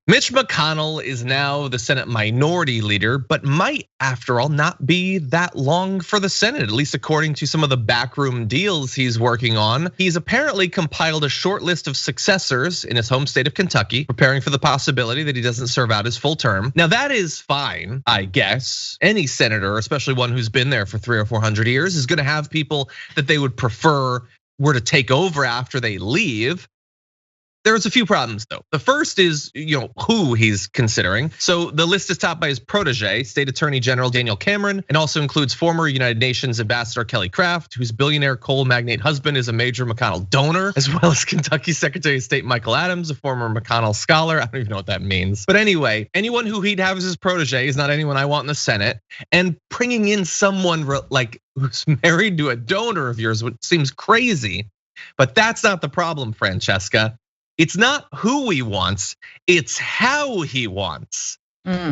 Mitch McConnell is now the Senate minority leader, but might, after all, not be that long for the Senate, at least according to some of the backroom deals he's working on. He's apparently compiled a short list of successors in his home state of Kentucky, preparing for the possibility that he doesn't serve out his full term. Now that is fine, I guess. Any senator, especially one who's been there for 300 or 400 years, is gonna have people that they would prefer were to take over after they leave. There's a few problems though. The first is, who he's considering. So the list is topped by his protege, State Attorney General Daniel Cameron, and also includes former United Nations Ambassador Kelly Craft, whose billionaire coal magnate husband is a major McConnell donor, as well as Kentucky Secretary of State Michael Adams, a former McConnell Scholar. I don't even know what that means. But anyway, anyone who he'd have as his protege is not anyone I want in the Senate. And bringing in someone like who's married to a donor of yours, which seems crazy. But that's not the problem, Francesca. It's not who he wants, it's how he wants.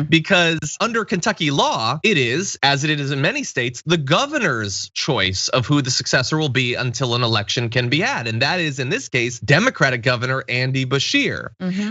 Because under Kentucky law, it is, as it is in many states, the governor's choice of who the successor will be until an election can be had. And that is, in this case, Democratic Governor Andy Beshear.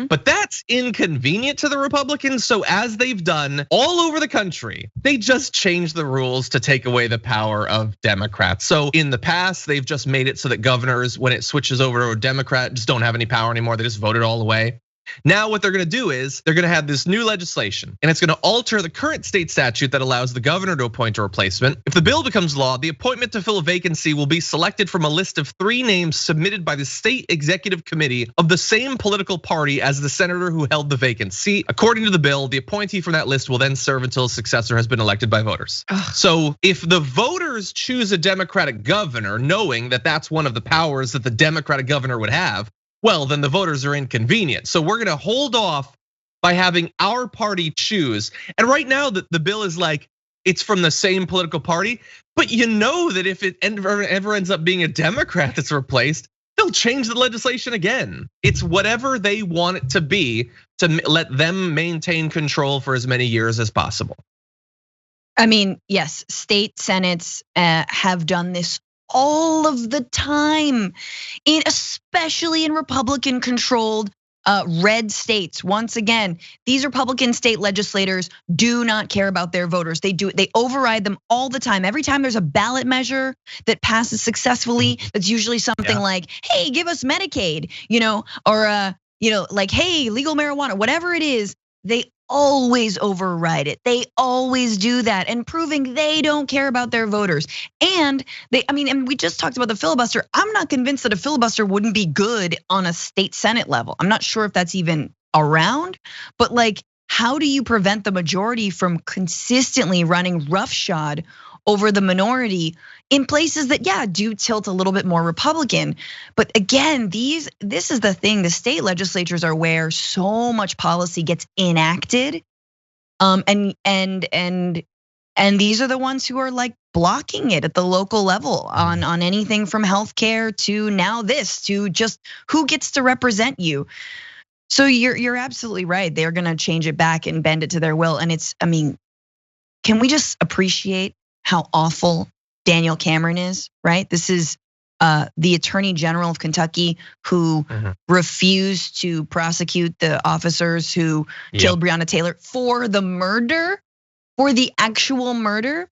But that's inconvenient to the Republicans. So as they've done all over the country, they just changed the rules to take away the power of Democrats. So in the past, they've just made it so that governors, when it switches over to a Democrat, just don't have any power anymore. They just vote it all away. Now what they're gonna do is they're gonna have this new legislation, and it's gonna alter the current state statute that allows the governor to appoint a replacement. If the bill becomes law, the appointment to fill a vacancy will be selected from a list of 3 names submitted by the state executive committee of the same political party as the senator who held the vacant seat. According to the bill, the appointee from that list will then serve until a successor has been elected by voters. So if the voters choose a Democratic governor, knowing that that's one of the powers that the Democratic governor would have, well, then the voters are inconvenient. So we're gonna hold off by having our party choose. And right now the bill is like, it's from the same political party, but you know that if it ever ends up being a Democrat that's replaced, they'll change the legislation again. It's whatever they want it to be to let them maintain control for as many years as possible. I mean, yes, state senates have done this all of the time, especially in Republican-controlled red states. Once again, these Republican state legislators do not care about their voters. They override them all the time. Every time there's a ballot measure that passes successfully, that's usually something like, "Hey, give us Medicaid," or like, "Hey, legal marijuana," whatever it is, they always override it. They always do that, and proving they don't care about their voters. And and we just talked about the filibuster. I'm not convinced that a filibuster wouldn't be good on a state Senate level. I'm not sure if that's even around, but like, how do you prevent the majority from consistently running roughshod over the minority in places that, do tilt a little bit more Republican? But again, this is the thing, the state legislatures are where so much policy gets enacted. And these are the ones who are like blocking it at the local level on anything from healthcare to now this, to just who gets to represent you. So you're absolutely right. They're gonna change it back and bend it to their will. And can we just appreciate how awful Daniel Cameron is, right? This is the Attorney General of Kentucky who refused to prosecute the officers who killed Breonna Taylor for the murder, for the actual murder.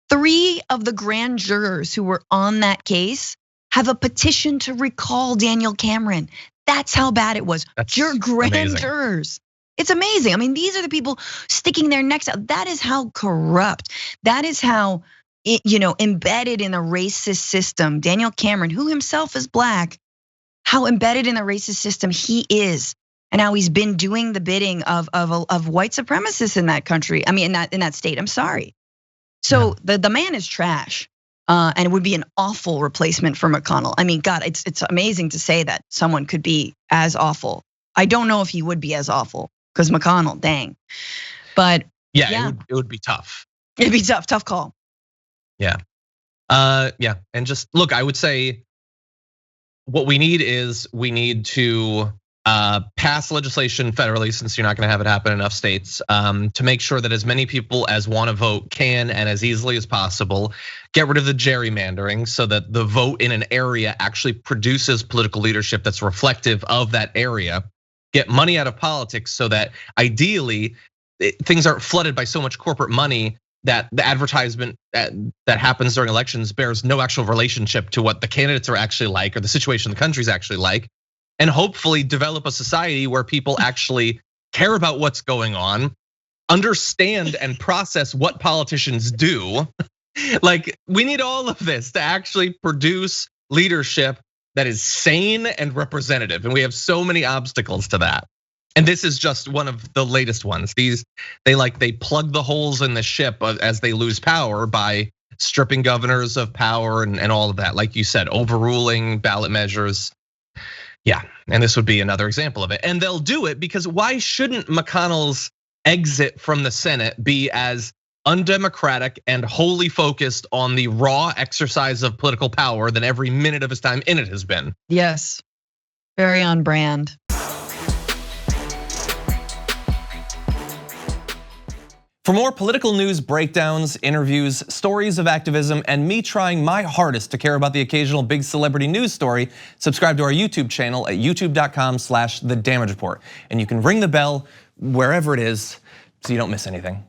3 of the grand jurors who were on that case have a petition to recall Daniel Cameron. That's how bad it was. Your grand jurors. It's amazing. I mean, these are the people sticking their necks out. That is how corrupt. That is how, embedded in a racist system. Daniel Cameron, who himself is black, how embedded in the racist system he is, and how he's been doing the bidding of white supremacists in that country. In that state. I'm sorry. So the man is trash, and it would be an awful replacement for McConnell. I mean, God, it's amazing to say that someone could be as awful. I don't know if he would be as awful. Because McConnell, dang. But it would be tough. It'd be tough call. Yeah, and just look, I would say what we need to pass legislation federally, since you're not gonna have it happen in enough states, to make sure that as many people as wanna vote can, and as easily as possible, get rid of the gerrymandering so that the vote in an area actually produces political leadership that's reflective of that area. get money out of politics so that ideally things aren't flooded by so much corporate money that the advertisement that happens during elections bears no actual relationship to what the candidates are actually like or the situation the country's actually like, and hopefully develop a society where people actually care about what's going on, understand and process what politicians do. Like, we need all of this to actually produce leadership that is sane and representative, and we have so many obstacles to that. And this is just one of the latest ones. They plug the holes in the ship as they lose power by stripping governors of power and all of that. Like you said, overruling ballot measures. Yeah, and this would be another example of it. And they'll do it because why shouldn't McConnell's exit from the Senate be as undemocratic and wholly focused on the raw exercise of political power than every minute of his time in it has been? Yes, very on brand. For more political news breakdowns, interviews, stories of activism, and me trying my hardest to care about the occasional big celebrity news story, subscribe to our YouTube channel at youtube.com/thedamagereport. And you can ring the bell wherever it is so you don't miss anything.